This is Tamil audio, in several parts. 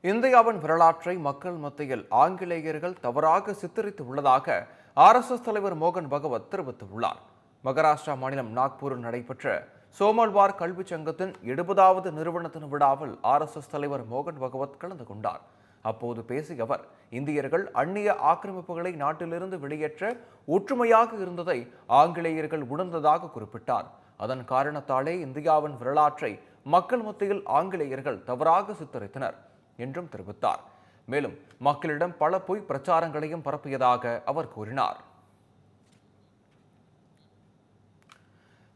இந்தியாவின் வரலாற்றை மக்கள் மத்தியில் ஆங்கிலேயர்கள் தவறாக சித்தரித்து உள்ளதாக RSS தலைவர் மோகன் பகவத் தெரிவித்துள்ளார். மகாராஷ்டிரா மாநிலம் நாக்பூரில் நடைபெற்ற சோமல்வார் கல்விச் சங்கத்தின் 70வது நிறுவன தின விழாவில் RSS தலைவர் மோகன் பகவத் கலந்து கொண்டார். அப்போது பேசிய அவர், இந்தியர்கள் அந்நிய ஆக்கிரமிப்புகளை நாட்டிலிருந்து வெளியேற்ற ஒற்றுமையாக இருந்ததை ஆங்கிலேயர்கள் உணர்ந்ததாக குறிப்பிட்டார். அதன் காரணத்தாலே இந்தியாவின் வரலாற்றை மக்கள் மத்தியில் ஆங்கிலேயர்கள் தவறாக சித்தரித்தனர் என்றும் தெரிவித்தார். மேலும் மக்களிடம் பல பொய் பிரச்சாரங்களையும் பரப்பியதாக அவர் கூறினார்.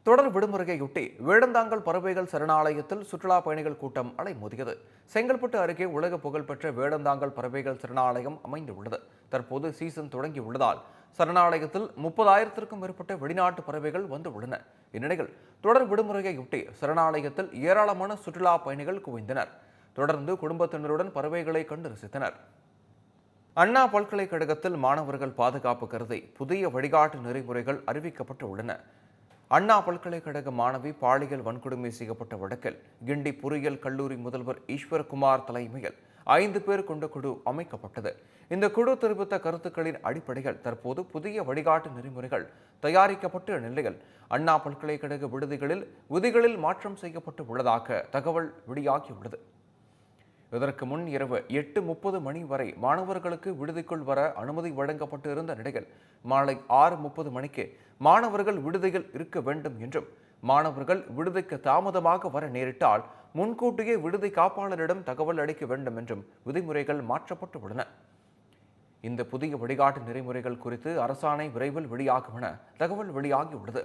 தொடர் விடுமுறையொட்டி வேடந்தாங்கல் பறவைகள் சரணாலயத்தில் சுற்றுலா பயணிகள் கூட்டம் அலைமோதியது. செங்கல்பட்டு அருகே உலக புகழ்பெற்ற வேடந்தாங்கல் பறவைகள் சரணாலயம் அமைந்துள்ளது. தற்போது சீசன் தொடங்கியுள்ளதால் சரணாலயத்தில் 30,000க்கும் மேற்பட்ட வெளிநாட்டு பறவைகள் வந்துள்ளன. இந்நிலையில் தொடர் விடுமுறையொட்டி சரணாலயத்தில் ஏராளமான சுற்றுலா பயணிகள் குவிந்தனர். தொடர்ந்து குடும்பத்தினருடன் பறவைகளை கண்டு ரசித்தனர். அண்ணா பல்கலைக்கழகத்தில் மாணவர்கள் பாதுகாப்பு கருதி புதிய வழிகாட்டு நெறிமுறைகள் அறிவிக்கப்பட்டு உள்ளன. அண்ணா பல்கலைக்கழக மாணவி பாலியல் வன்கொடுமை செய்யப்பட்ட வழக்கில் கிண்டி பொறியியல் கல்லூரி முதல்வர் ஈஸ்வரகுமார் தலைமையில் 5 பேர் கொண்ட குழு அமைக்கப்பட்டது. இந்த குழு தெரிவித்த கருத்துக்களின் அடிப்படையில் தற்போது புதிய வழிகாட்டு நெறிமுறைகள் தயாரிக்கப்பட்ட நிலையில் அண்ணா பல்கலைக்கழக விதிகளில் மாற்றம் செய்யப்பட்டு உள்ளதாக தகவல் வெளியாகியுள்ளது. இதற்கு முன் இரவு 8:30 மணி வரை மாணவர்களுக்கு விடுதிக்குள் வர அனுமதி வழங்கப்பட்டு இருந்த நிலையில் மாலை 6:30 மணிக்கு மாணவர்கள் விடுதியில் இருக்க வேண்டும் என்றும், மாணவர்கள் விடுதிக்கு தாமதமாக வர நேரிட்டால் முன்கூட்டியே விடுதி காப்பாளரிடம் தகவல் அளிக்க வேண்டும் என்றும் விதிமுறைகள் மாற்றப்பட்டு உள்ளன. இந்த புதிய வழிகாட்டு நெறிமுறைகள் குறித்து அரசாணை விரைவில் வெளியாகும் என தகவல் வெளியாகியுள்ளது.